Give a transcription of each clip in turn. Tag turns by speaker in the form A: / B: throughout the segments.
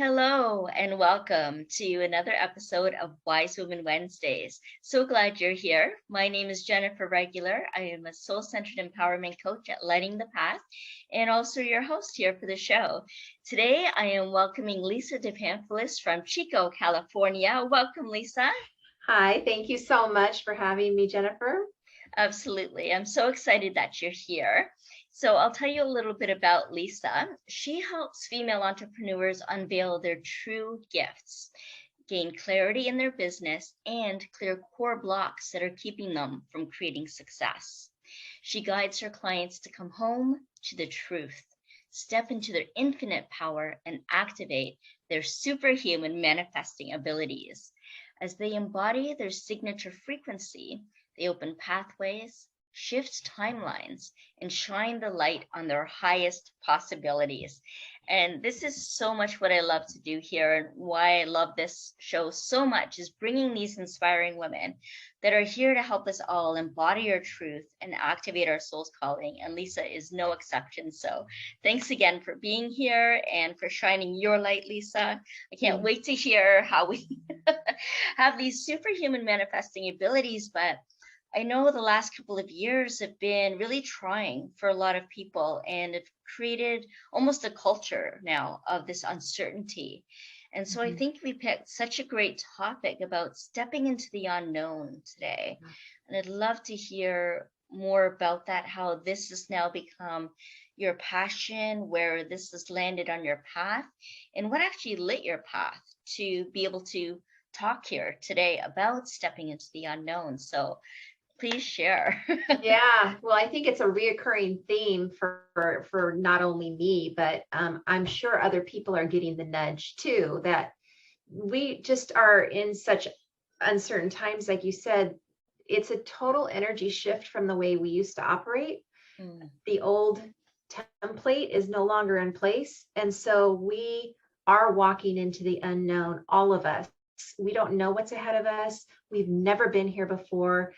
A: Hello and welcome to another episode of Wise Woman Wednesdays. So glad you're here. My name is Jennifer Regular. I am a soul centered empowerment coach at Lighting the Path and also your host here for the show. Today, I am welcoming Lisa DePamphilis from Chico, California. Welcome, Lisa.
B: Hi, thank you so much for having me, Jennifer.
A: Absolutely. I'm so excited that you're here. So, I'll tell you a little bit about Lisa. She helps female entrepreneurs unveil their true gifts, gain clarity in their business, and clear core blocks that are keeping them from creating success. She guides her clients to come home to the truth, step into their infinite power, and activate their superhuman manifesting abilities. As they embody their signature frequency, they open pathways, shift timelines, and shine the light on their highest possibilities. And this is so much what I love to do here, and why I love this show so much is bringing these inspiring women that are here to help us all embody our truth and activate our soul's calling. And Lisa is no exception. So thanks again for being here and for shining your light, Lisa. I can't wait to hear how we have these superhuman manifesting abilities, but I know the last couple of years have been really trying for a lot of people, and have created almost a culture now of this uncertainty. And so I think we picked such a great topic about stepping into the unknown today. And I'd love to hear more about that, how this has now become your passion, where this has landed on your path, and what actually lit your path to be able to talk here today about stepping into the unknown. So please share.
B: Yeah, well, I think it's a reoccurring theme for not only me, but I'm sure other people are getting the nudge too, that we just are in such uncertain times. Like you said, it's a total energy shift from the way we used to operate. The old template is no longer in place. And so we are walking into the unknown, all of us. We don't know what's ahead of us. We've never been here before.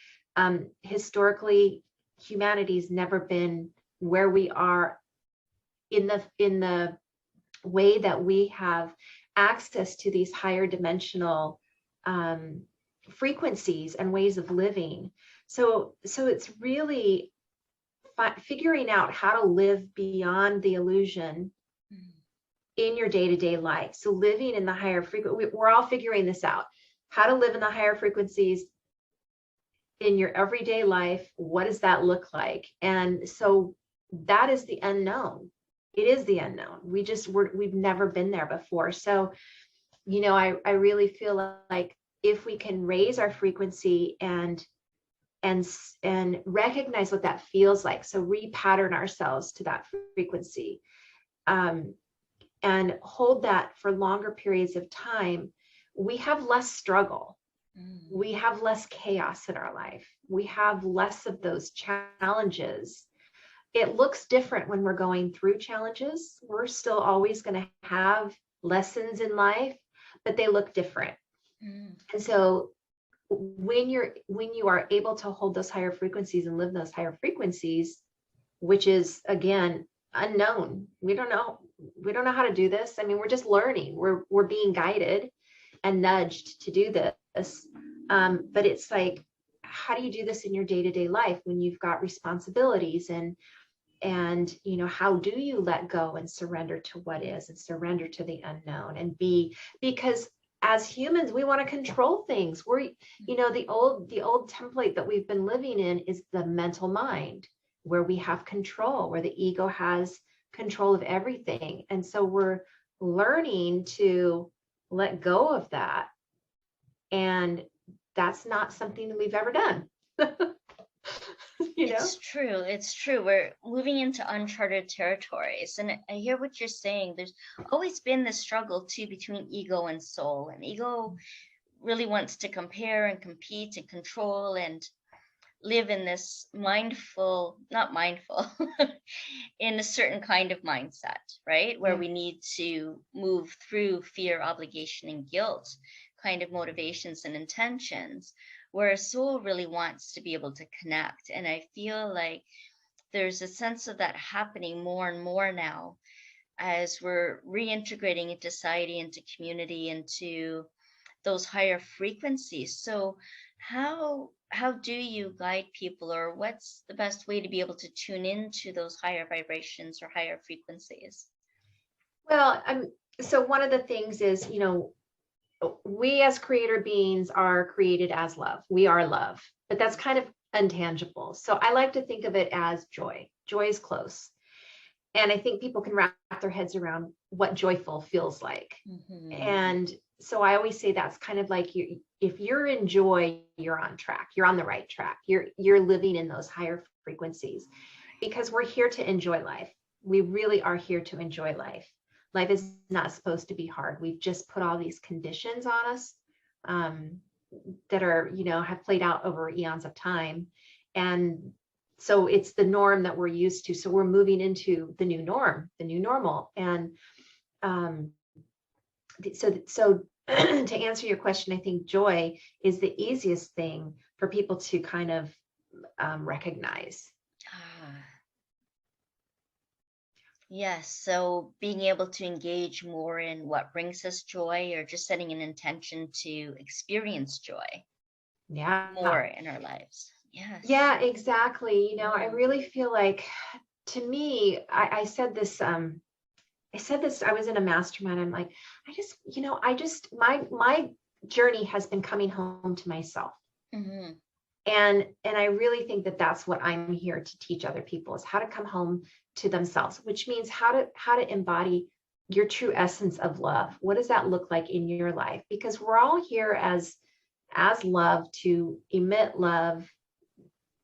B: Historically, humanity's never been where we are in the way that we have access to these higher dimensional frequencies and ways of living. So it's really figuring out how to live beyond the illusion in your day-to-day life. So living in the higher frequency, we're all figuring this out, how to live in the higher frequencies in your everyday life. What does that look like? And so that is the unknown. It is the unknown. We've never been there before. So, I really feel like if we can raise our frequency and recognize what that feels like, so repattern ourselves to that frequency, and hold that for longer periods of time, we have less struggle. We have less chaos in our life. We have less of those challenges. It looks different when we're going through challenges. We're still always going to have lessons in life, but they look different. And so when you are able to hold those higher frequencies and live those higher frequencies, which is again unknown. We don't know how to do this. I mean, we're just learning. We're being guided and nudged to do this. But it's like, how do you do this in your day-to-day life when you've got responsibilities and how do you let go and surrender to what is and surrender to the unknown and because as humans, we want to control things. We're, the old template that we've been living in is the mental mind, where we have control, where the ego has control of everything. And so we're learning to let go of that. And that's not something that we've ever done.
A: It's true. We're moving into uncharted territories. And I hear what you're saying. There's always been this struggle too between ego and soul. And ego really wants to compare and compete and control and live in this not mindful, in a certain kind of mindset, right? Where we need to move through fear, obligation, and guilt kind of motivations and intentions, where a soul really wants to be able to connect. And I feel like there's a sense of that happening more and more now, as we're reintegrating into society, into community, into those higher frequencies. So how do you guide people, or what's the best way to be able to tune into those higher vibrations or higher frequencies?
B: Well, so one of the things is, we as creator beings are created as love. We are love, but that's kind of intangible. So I like to think of it as joy. Joy is close. And I think people can wrap their heads around what joyful feels like. And so I always say that's kind of like if you're in joy, you're on track. You're on the right track. You're living in those higher frequencies, because we're here to enjoy life. We really are here to enjoy life. Life is not supposed to be hard. We've just put all these conditions on us that are, have played out over eons of time. And so it's the norm that we're used to. So we're moving into the new norm, the new normal. And so to answer your question, I think joy is the easiest thing for people to kind of recognize.
A: Yes, so being able to engage more in what brings us joy, or just setting an intention to experience joy more in our lives. Yes.
B: Yeah, exactly. I really feel like, to me, I said this, I was in a mastermind. I'm like, my journey has been coming home to myself. And I really think that that's what I'm here to teach other people, is how to come home to themselves, which means how to embody your true essence of love. What does that look like in your life? Because we're all here as love, to emit love,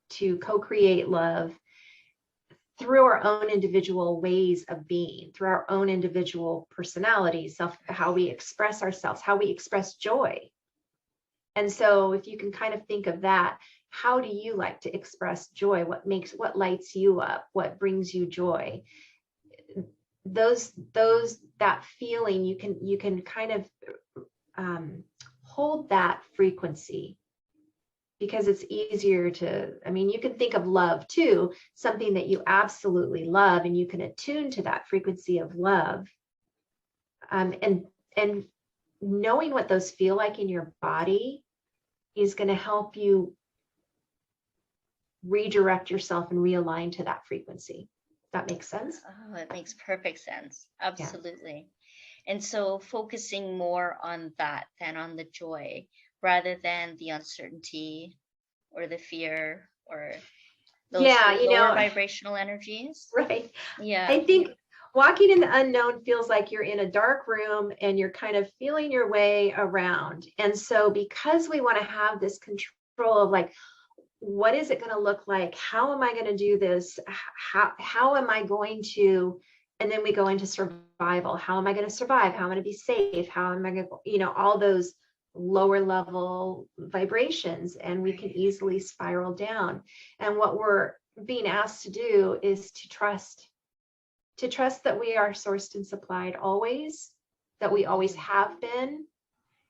B: to co-create love through our own individual ways of being, through our own individual personalities, how we express ourselves, how we express joy. And so if you can kind of think of that, how do you like to express joy? What lights you up? What brings you joy? That feeling, you can kind of hold that frequency, because it's easier to, you can think of love too, something that you absolutely love, and you can attune to that frequency of love. And knowing what those feel like in your body is going to help you redirect yourself and realign to that frequency. That makes sense?
A: Oh, it makes perfect sense. Absolutely. Yeah. And so focusing more on that than on the joy, rather than the uncertainty or the fear or those lower vibrational energies.
B: Right.
A: Yeah.
B: I think walking in the unknown feels like you're in a dark room and you're kind of feeling your way around. And so because we want to have this control of like, what is it going to look like? How am I going to do this? How am I going to, and then we go into survival. How am I going to survive? How am I going to be safe? How am I going to, all those lower level vibrations, and we can easily spiral down. And what we're being asked to do is to trust that we are sourced and supplied always, that we always have been,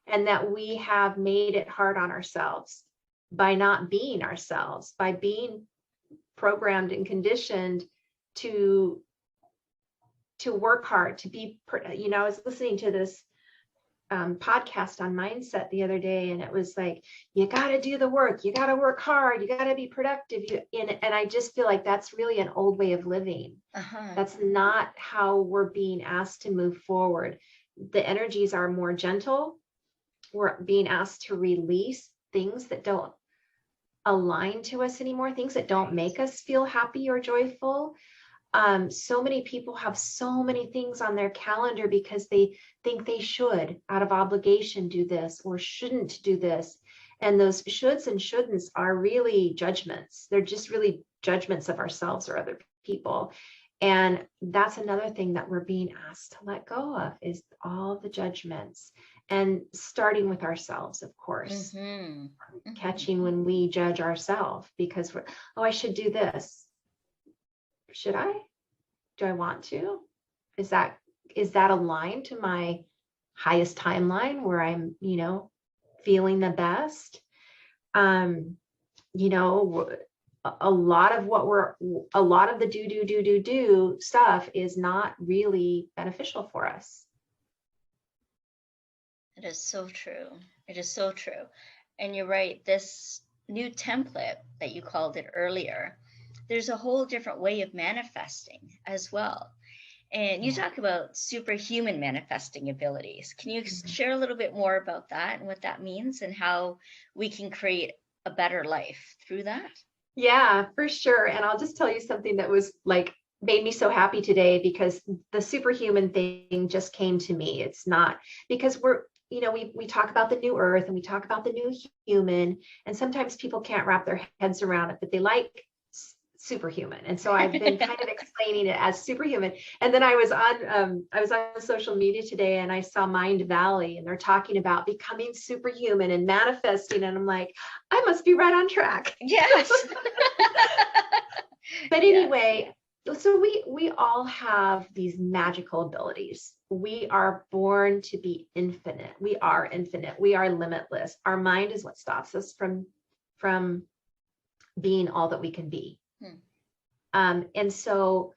B: and that we have made it hard on ourselves by not being ourselves, by being programmed and conditioned to work hard, to be, I was listening to this podcast on mindset the other day, and it was like, you got to do the work, you got to work hard, you got to be productive. And I just feel like that's really an old way of living. That's not how we're being asked to move forward. The energies are more gentle. We're being asked to release things that don't align to us anymore, things that don't make us feel happy or joyful. So many people have so many things on their calendar because they think they should, out of obligation, do this, or shouldn't do this. And those shoulds and shouldn'ts are really judgments. They're just really judgments of ourselves or other people. And that's another thing that we're being asked to let go of, is all the judgments. And starting with ourselves, of course, catching when we judge ourselves because we're, I should do this. Should I? Do I want to? Is that aligned to my highest timeline where I'm, feeling the best? a lot of a lot of the do stuff is not really beneficial for us.
A: It is so true. It is so true. And you're right, this new template that you called it earlier, there's a whole different way of manifesting as well. And you talk about superhuman manifesting abilities. Can you share a little bit more about that and what that means and how we can create a better life through that?
B: Yeah, for sure. And I'll just tell you something that was like made me so happy today, because the superhuman thing just came to me. It's not because we talk about the new earth and we talk about the new human, and sometimes people can't wrap their heads around it, but they like superhuman. And so I've been kind of explaining it as superhuman. And then I was on social media today and I saw Mind Valley, and they're talking about becoming superhuman and manifesting. And I'm like, I must be right on track.
A: Yes.
B: But anyway, so we all have these magical abilities. We are born to be infinite. We are infinite. We are limitless. Our mind is what stops us from being all that we can be. And so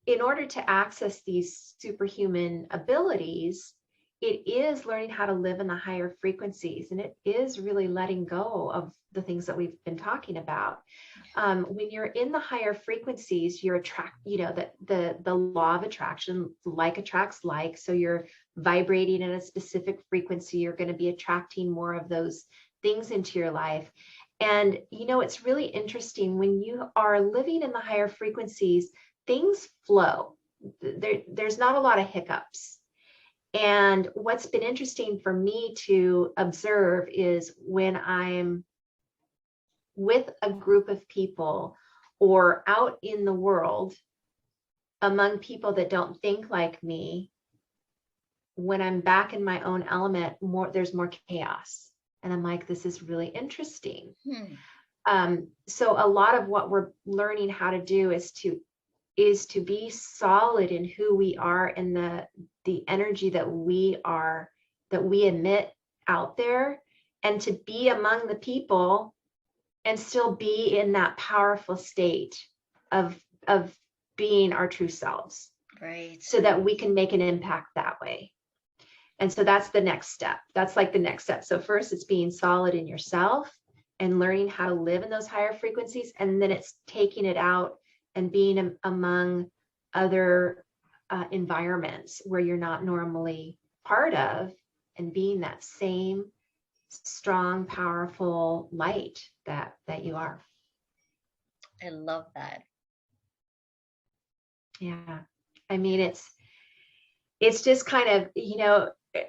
B: in order to access these superhuman abilities, it is learning how to live in the higher frequencies, and it is really letting go of the things that we've been talking about. When you're in the higher frequencies, you're the law of attraction, like attracts like. So you're vibrating at a specific frequency, you're going to be attracting more of those things into your life. And, it's really interesting when you are living in the higher frequencies, things flow. There's not a lot of hiccups. And what's been interesting for me to observe is when I'm with a group of people or out in the world among people that don't think like me, when I'm back in my own element, there's more chaos. And I'm like, this is really interesting. So a lot of what we're learning how to do is to be solid in who we are and the energy that we emit out there, and to be among the people and still be in that powerful state of being our true selves.
A: Right.
B: So that we can make an impact that way. And so that's the next step. That's like the next step. So first it's being solid in yourself and learning how to live in those higher frequencies. And then it's taking it out and being among other environments where you're not normally part of, and being that same strong, powerful light that you are.
A: I love that.
B: Yeah. I mean, it's just kind of,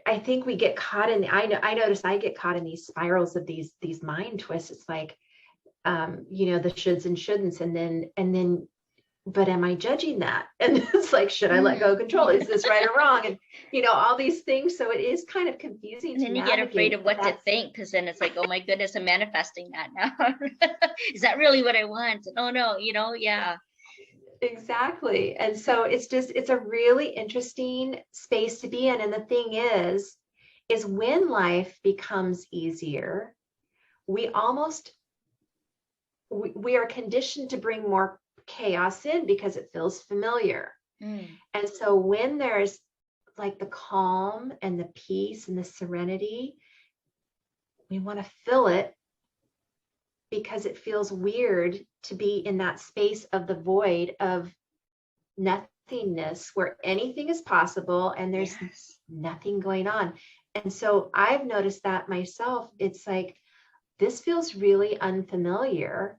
B: I think we get caught in, I notice I get caught in these spirals of these mind twists. It's like, the shoulds and shouldn'ts, and then, but am I judging that? And it's like, should I let go of control? Is this right or wrong? And, all these things. So it is kind of confusing.
A: And then you get afraid of what to think, because then it's like, oh my goodness, I'm manifesting that now. Is that really what I want? Oh no, yeah.
B: Exactly. And so it's a really interesting space to be in. And the thing is when life becomes easier, we are conditioned to bring more chaos in because it feels familiar. And so when there's like the calm and the peace and the serenity, we want to fill it, because it feels weird to be in that space of the void of nothingness where anything is possible and there's nothing going on. And so I've noticed that myself. It's like, this feels really unfamiliar.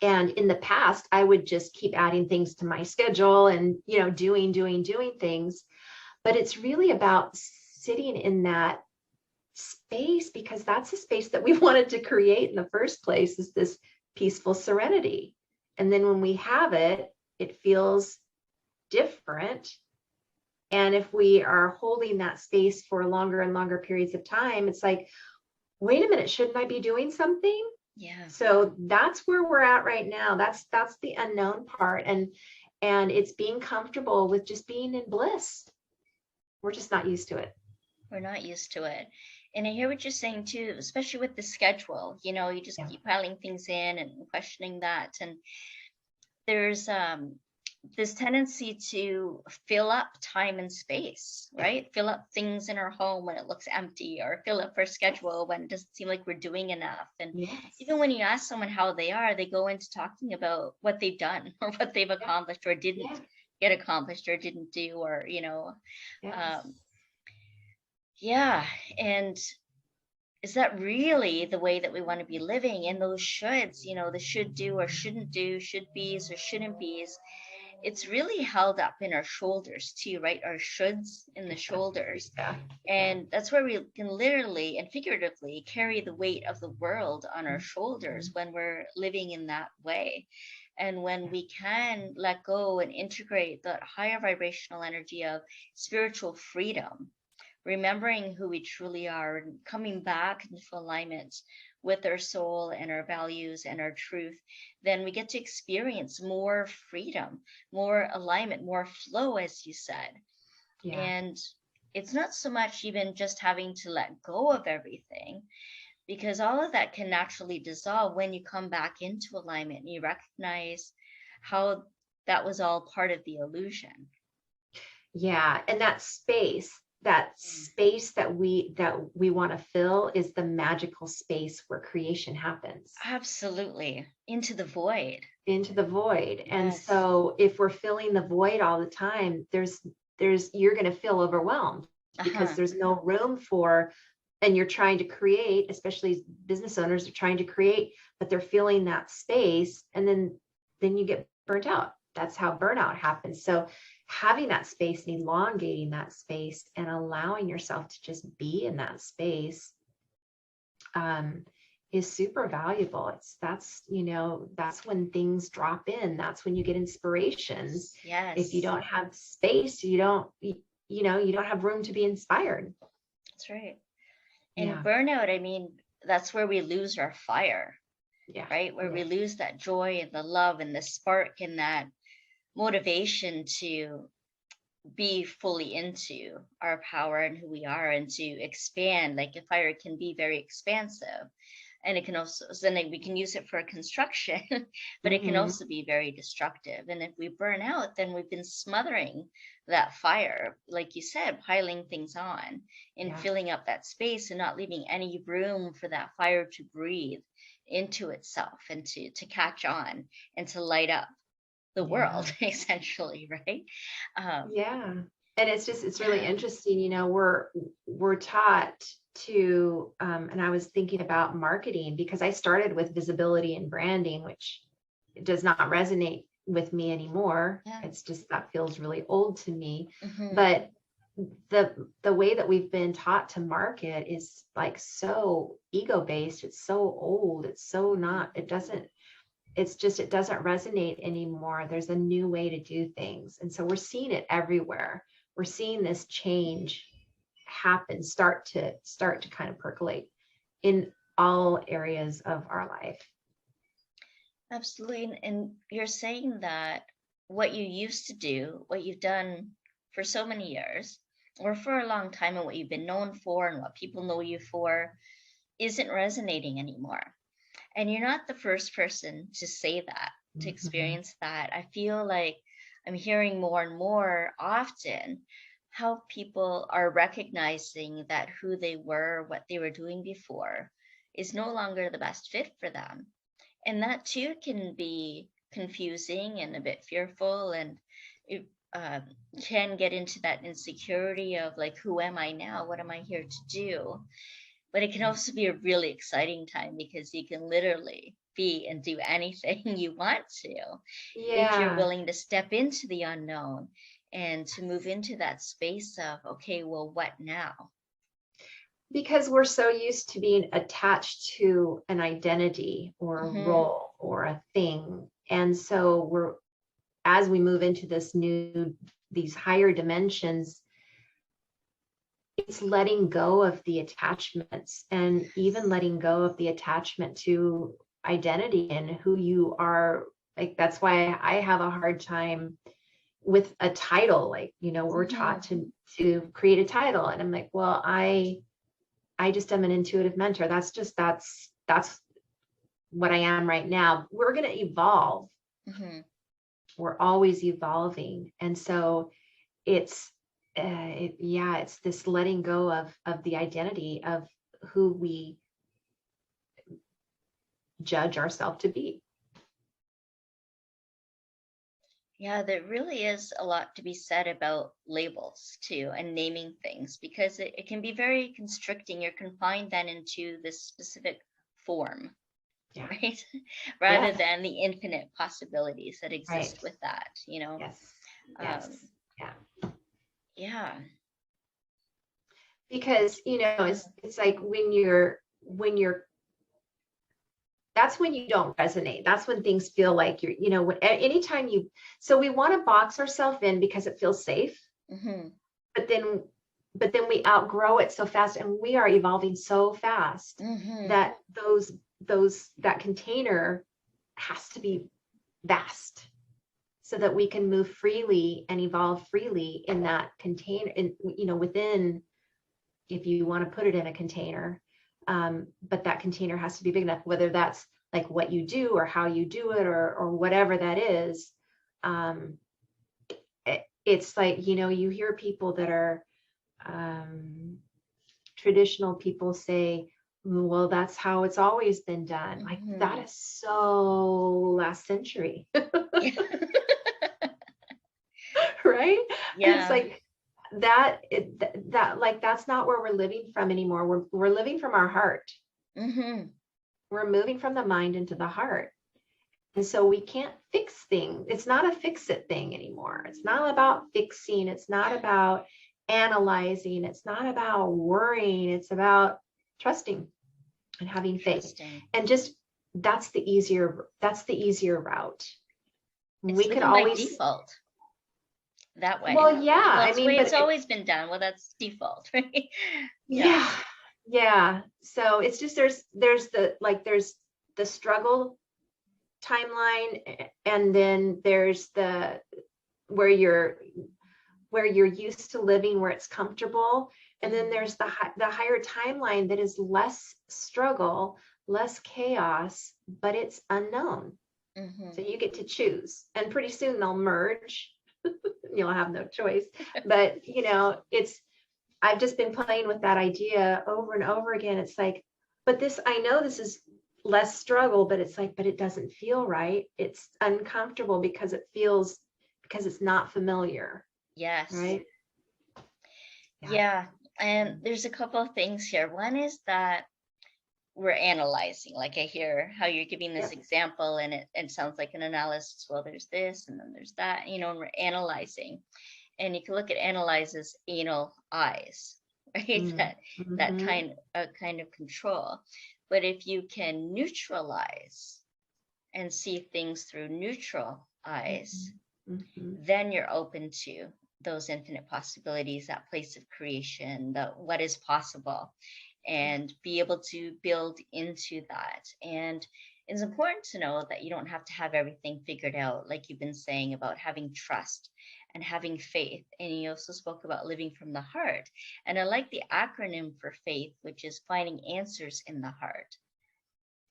B: And in the past, I would just keep adding things to my schedule and, doing things. But it's really about sitting in that space, because that's the space that we wanted to create in the first place, is this peaceful serenity. And then when we have it, it feels different. And if we are holding that space for longer and longer periods of time, it's like, wait a minute, shouldn't I be doing something?
A: Yeah.
B: So that's where we're at right now. That's the unknown part. And it's being comfortable with just being in bliss. We're just not used to it.
A: We're not used to it. And I hear what you're saying too, especially with the schedule. You know, you just
B: Yeah.
A: keep piling things in and questioning that. And there's this tendency to fill up time and space, right? Fill up things in our home when it looks empty, or fill up our schedule when it doesn't seem like we're doing enough. And
B: Yes.
A: even when you ask someone how they are, they go into talking about what they've done or what they've accomplished or didn't get accomplished or didn't do, or, you know,
B: Yes.
A: yeah. And is that really the way that we want to be living? And those shoulds, you know, the should do or shouldn't do, should be's or shouldn't be's, it's really held up in our shoulders too, right? Our shoulds in the shoulders.
B: Yeah.
A: And that's where we can literally and figuratively carry the weight of the world on our shoulders when we're living in that way. And when we can let go and integrate that higher vibrational energy of spiritual freedom, remembering who we truly are and coming back into alignment with our soul and our values and our truth, then we get to experience more freedom, more alignment, more flow, as you said.
B: Yeah.
A: And it's not so much even just having to let go of everything, because all of that can naturally dissolve when you come back into alignment and you recognize how that was all part of the illusion.
B: Yeah. And that space that we want to fill is the magical space where creation happens.
A: Absolutely. Into the void.
B: Into the void.
A: Yes.
B: And so if we're filling the void all the time, you're going to feel overwhelmed because there's no room for, and you're trying to create, especially business owners are trying to create, but they're filling that space, and then you get burnt out. That's how burnout happens. So having that space and elongating that space and allowing yourself to just be in that space is super valuable. That's when things drop in. That's when you get inspirations.
A: Yes.
B: If you don't have space, you don't have room to be inspired.
A: That's right. And burnout, I mean, that's where we lose our fire.
B: Yeah.
A: Right? Where we lose that joy and the love and the spark and that motivation to be fully into our power and who we are and to expand. Like a fire can be very expansive, and it can also, then we can use it for construction, but it can also be very destructive. And if we burn out, then we've been smothering that fire, like you said, piling things on and filling up that space and not leaving any room for that fire to breathe into itself and to catch on and to light up the world, essentially, right?
B: And it's really interesting. We're taught to, and I was thinking about marketing because I started with visibility and branding, which does not resonate with me anymore. It's just, that feels really old to me. But the way that we've been taught to market is like so ego-based. It's so old. It's so not, it doesn't resonate anymore. There's a new way to do things. And so we're seeing it everywhere. We're seeing this change happen, start to kind of percolate in all areas of our life.
A: Absolutely. And you're saying that what you used to do, what you've done for so many years or for a long time, and what you've been known for and what people know you for isn't resonating anymore. And you're not the first person to say that, to experience that. I feel like I'm hearing more and more often how people are recognizing that who they were, what they were doing before, is no longer the best fit for them. And that too can be confusing and a bit fearful, and it can get into that insecurity of like, who am I now? What am I here to do? But it can also be a really exciting time because you can literally be and do anything you want to if you're willing to step into the unknown and to move into that space of, okay, well, what now?
B: Because we're so used to being attached to an identity or a role or a thing. And so as we move into these higher dimensions, it's letting go of the attachments, and even letting go of the attachment to identity and who you are. Like, that's why I have a hard time with a title, like, we're taught to create a title. And I'm like, well, I just am an intuitive mentor. That's what I am right now. We're going to evolve. We're always evolving. And so it's, it's this letting go of the identity of who we judge ourselves to be.
A: Yeah, there really is a lot to be said about labels too, and naming things, because it can be very constricting. You're confined then into this specific form, right? Rather than the infinite possibilities that exist with that,
B: Yes.
A: Yeah.
B: Because, it's like when you're that's when you don't resonate. That's when things feel like you're, anytime so we want to box ourselves in because it feels safe. But then we outgrow it so fast, and we are evolving so fast that that container has to be vast so that we can move freely and evolve freely in that container, within, if you want to put it in a container. But that container has to be big enough, whether that's like what you do or how you do it, or whatever that is. It's like, you hear people that are traditional people say, well, that's how it's always been done. Like, that is so last century. Right?
A: Yeah.
B: It's like that's not where we're living from anymore. We're living from our heart. We're moving from the mind into the heart. And so we can't fix things. It's not a fix it thing anymore. It's not about fixing. It's not about analyzing. It's not about worrying. It's about trusting and having faith. And just that's the easier route.
A: We could always by default that way.
B: Well, yeah.
A: Well, the way it's always been done. Well, that's default, right?
B: Yeah. So it's just there's the struggle timeline, and then there's the where you're used to living, where it's comfortable, and then there's the higher timeline that is less struggle, less chaos, but it's unknown. So you get to choose, and pretty soon they'll merge. You'll have no choice. But I've just been playing with that idea over and over again. It's like, but I know this is less struggle, but it's like, but it doesn't feel right. It's uncomfortable because it's not familiar.
A: Yes.
B: Right.
A: Yeah. And there's a couple of things here. One is that we're analyzing, like I hear how you're giving this example, and it sounds like an analysis. Well, there's this and then there's that, and we're analyzing. And you can look at analyze as anal eyes, right? That kind of control. But if you can neutralize and see things through neutral eyes, then you're open to those infinite possibilities, that place of creation, what is possible, and be able to build into that. And it's important to know that you don't have to have everything figured out, like you've been saying about having trust and having faith. And you also spoke about living from the heart. And I like the acronym for faith, which is finding answers in the heart.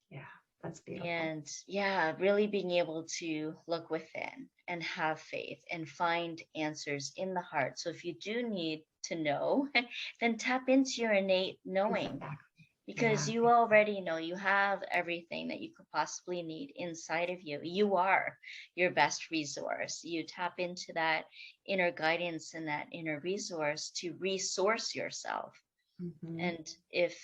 B: Yeah, that's beautiful.
A: And really being able to look within and have faith and find answers in the heart. So if you do need to know, then tap into your innate knowing, because you already know you have everything that you could possibly need inside of you. You are your best resource. You tap into that inner guidance and that inner resource to resource yourself. And if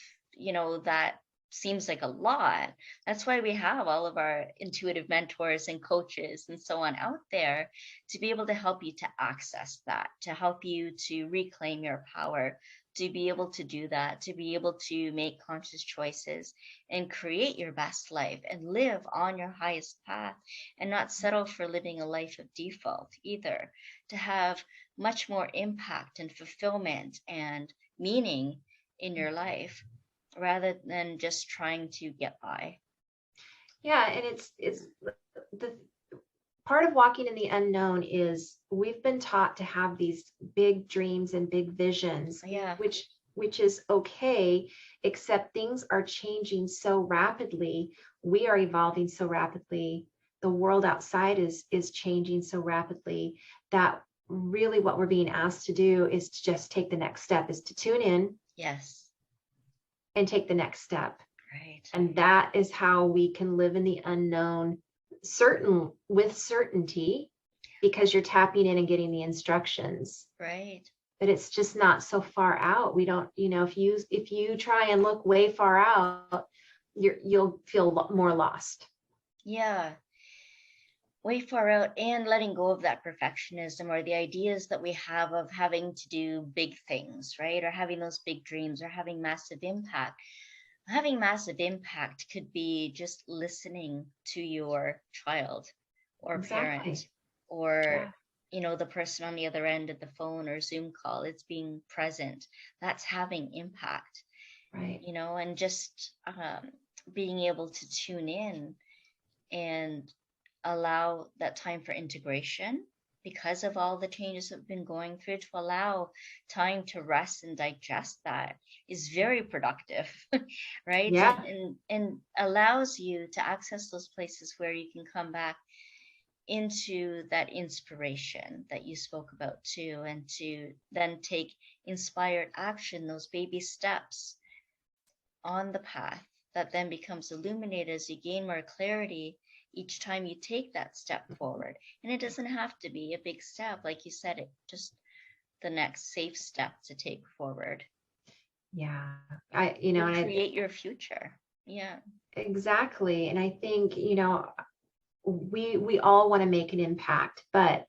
A: that seems like a lot, that's why we have all of our intuitive mentors and coaches and so on out there, to be able to help you to access that, to help you to reclaim your power, to be able to do that, to be able to make conscious choices and create your best life and live on your highest path, and not settle for living a life of default either, to have much more impact and fulfillment and meaning in your life, rather than just trying to get by.
B: Yeah, and it's part of walking in the unknown is we've been taught to have these big dreams and big visions,
A: Yeah.
B: which is okay, except things are changing so rapidly. We are evolving so rapidly. The world outside is changing so rapidly that really what we're being asked to do is to just take the next step, is to tune in.
A: Yes.
B: And take the next step.
A: Right.
B: And that is how we can live in the unknown, with certainty, because you're tapping in and getting the instructions.
A: Right.
B: But it's just not so far out. We don't, if you try and look way far out, you'll feel more lost.
A: Yeah. Way far out, and letting go of that perfectionism or the ideas that we have of having to do big things, right? Or having those big dreams or having massive impact. Having massive impact could be just listening to your child or parent, or the person on the other end of the phone or Zoom call. It's being present. That's having impact,
B: right?
A: And just being able to tune in and allow that time for integration because of all the changes that we've been going through. To allow time to rest and digest that is very productive, right?
B: Yeah.
A: And allows you to access those places where you can come back into that inspiration that you spoke about too, and to then take inspired action, those baby steps on the path that then becomes illuminated as you gain more clarity each time you take that step forward. And it doesn't have to be a big step, like you said, it just the next safe step to take forward.
B: Yeah.
A: Create your future. Yeah.
B: Exactly. And I think, we all want to make an impact, but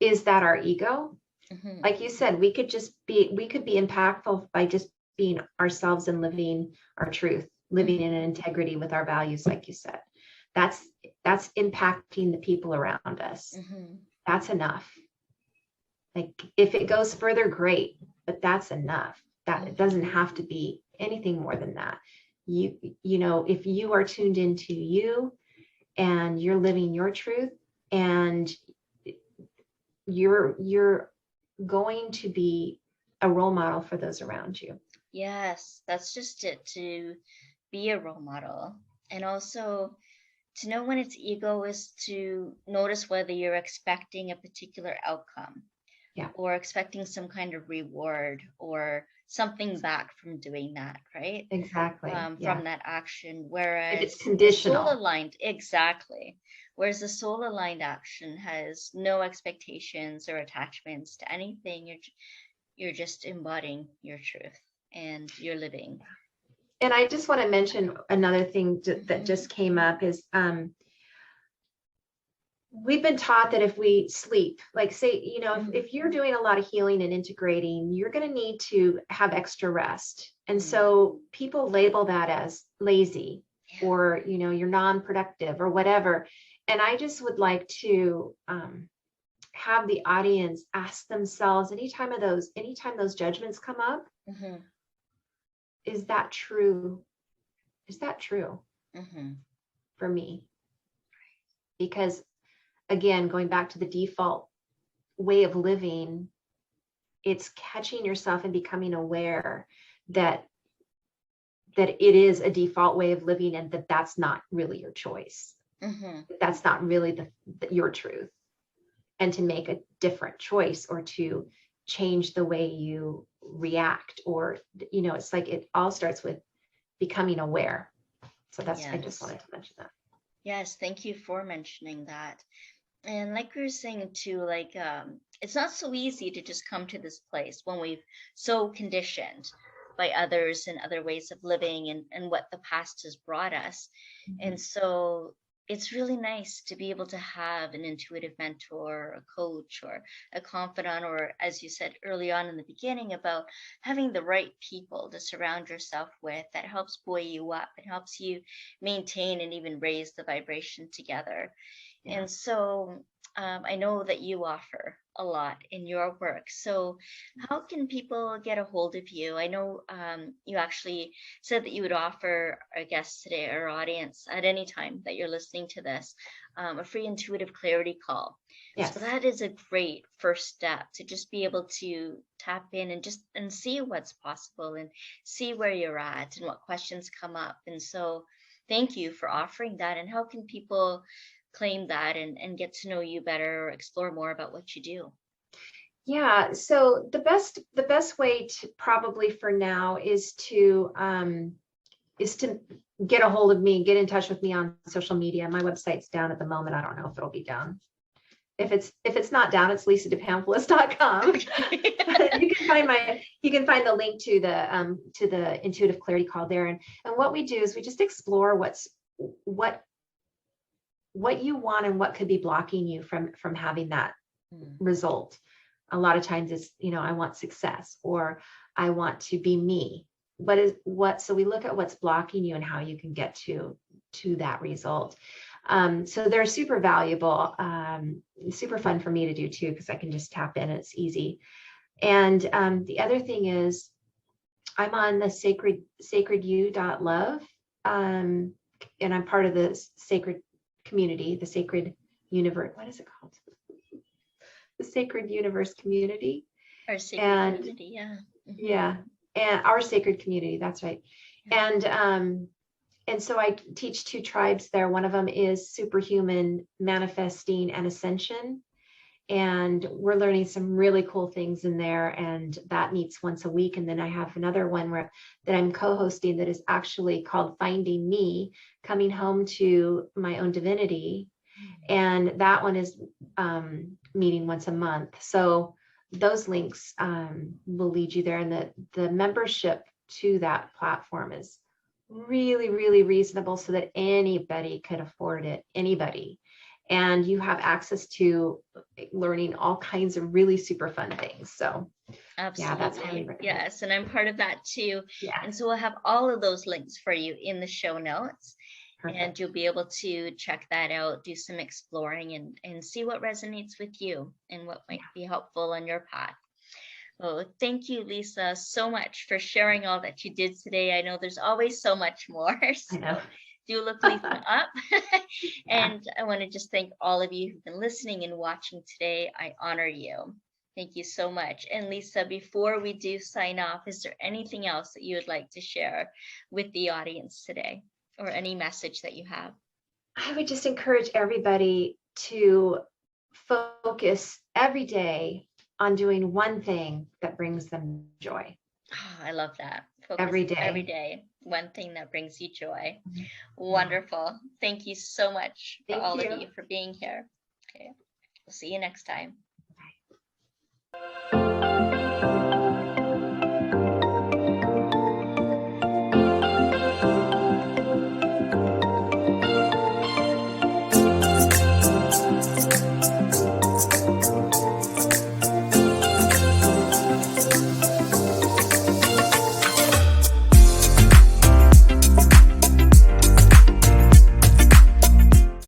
B: is that our ego? Mm-hmm. Like you said, we could be impactful by just being ourselves and living our truth, living in integrity with our values, like you said. That's impacting the people around us. Mm-hmm. That's enough. Like if it goes further, great, but that's enough. That it doesn't have to be anything more than that. If you are tuned into you and you're living your truth, and you're going to be a role model for those around you.
A: Yes, that's just it, to be a role model. And also to know when it's ego is to notice whether you're expecting a particular outcome. Yeah. Or expecting some kind of reward or something back from doing that, right?
B: Exactly.
A: From that action. Whereas
B: it's conditional.
A: Soul aligned, exactly. Whereas the soul aligned action has no expectations or attachments to anything. You're just embodying your truth and you're living.
B: And I just want to mention another thing that just came up is we've been taught that if we sleep, like say, if you're doing a lot of healing and integrating, you're going to need to have extra rest. And so people label that as lazy or, you're non-productive or whatever. And I just would like to have the audience ask themselves anytime those judgments come up, is that true? Is that true for me? Because again, going back to the default way of living, it's catching yourself and becoming aware that it is a default way of living and that that's not really your choice. That's not really your truth. And to make a different choice or to change the way you react, or, it's like it all starts with becoming aware. So that's, I just wanted to mention that.
A: Yes, thank you for mentioning that. And like we were saying too, like it's not so easy to just come to this place when we've so conditioned by others and other ways of living and what the past has brought us. And so it's really nice to be able to have an intuitive mentor, a coach, or a confidant, or as you said early on in the beginning about having the right people to surround yourself with that helps buoy you up and helps you maintain and even raise the vibration together. And so I know that you offer a lot in your work. So how can people get a hold of you? I know you actually said that you would offer our guests today, our audience, at any time that you're listening to this, a free intuitive clarity call.
B: Yes.
A: So that is a great first step, to just be able to tap in and see what's possible and see where you're at and what questions come up. And so thank you for offering that. And how can people claim that and get to know you better or explore more about what you do?
B: Yeah, so the best way to probably for now is to get a hold of me, get in touch with me on social media. My website's down at the moment. I don't know if it'll be down. If it's not down, it's lisadepamphlis.com. You can find the link to the intuitive clarity call there. And what we do is we just explore what you want and what could be blocking you from having that result. A lot of times it's, I want success, or I want to be me. So we look at what's blocking you and how you can get to that result. So they're super valuable, super fun for me to do too, because I can just tap in and it's easy. And the other thing is I'm on the sacredyou.love, and I'm part of the sacred community, the sacred universe. What is it called? The sacred universe community.
A: Our sacred community, yeah. Mm-hmm.
B: Yeah, and our sacred community, that's right. And so I teach 2 tribes there. One of them is SuperHuman, manifesting and ascension. And we're learning some really cool things in there. And that meets once a week. And then I have another one that I'm co-hosting that is actually called Finding Me, Coming Home to My Own Divinity. And that one is meeting once a month. So those links will lead you there. And the membership to that platform is really, really reasonable, so that anybody could afford it, anybody. And you have access to learning all kinds of really super fun things. So
A: absolutely.
B: Yeah, that's highly recommended.
A: Yes, and I'm part of that too.
B: Yeah.
A: And so we'll have all of those links for you in the show notes.
B: Perfect.
A: And you'll be able to check that out, do some exploring, and see what resonates with you and what might be helpful on your path. Oh, thank you, Lisa, so much for sharing all that you did today. I know there's always so much more. So
B: I know.
A: do look Lisa up. And I want to just thank all of you who've been listening and watching today. I honor you. Thank you so much. And Lisa, before we do sign off, is there anything else that you would like to share with the audience today, or any message that you have?
B: I would just encourage everybody to focus every day on doing one thing that brings them joy.
A: Oh, I love that. Focus
B: every
A: day. One thing that brings you joy. Mm-hmm. Wonderful. Thank you so much for all of you for being here. Okay. We'll see you next time.
B: Bye.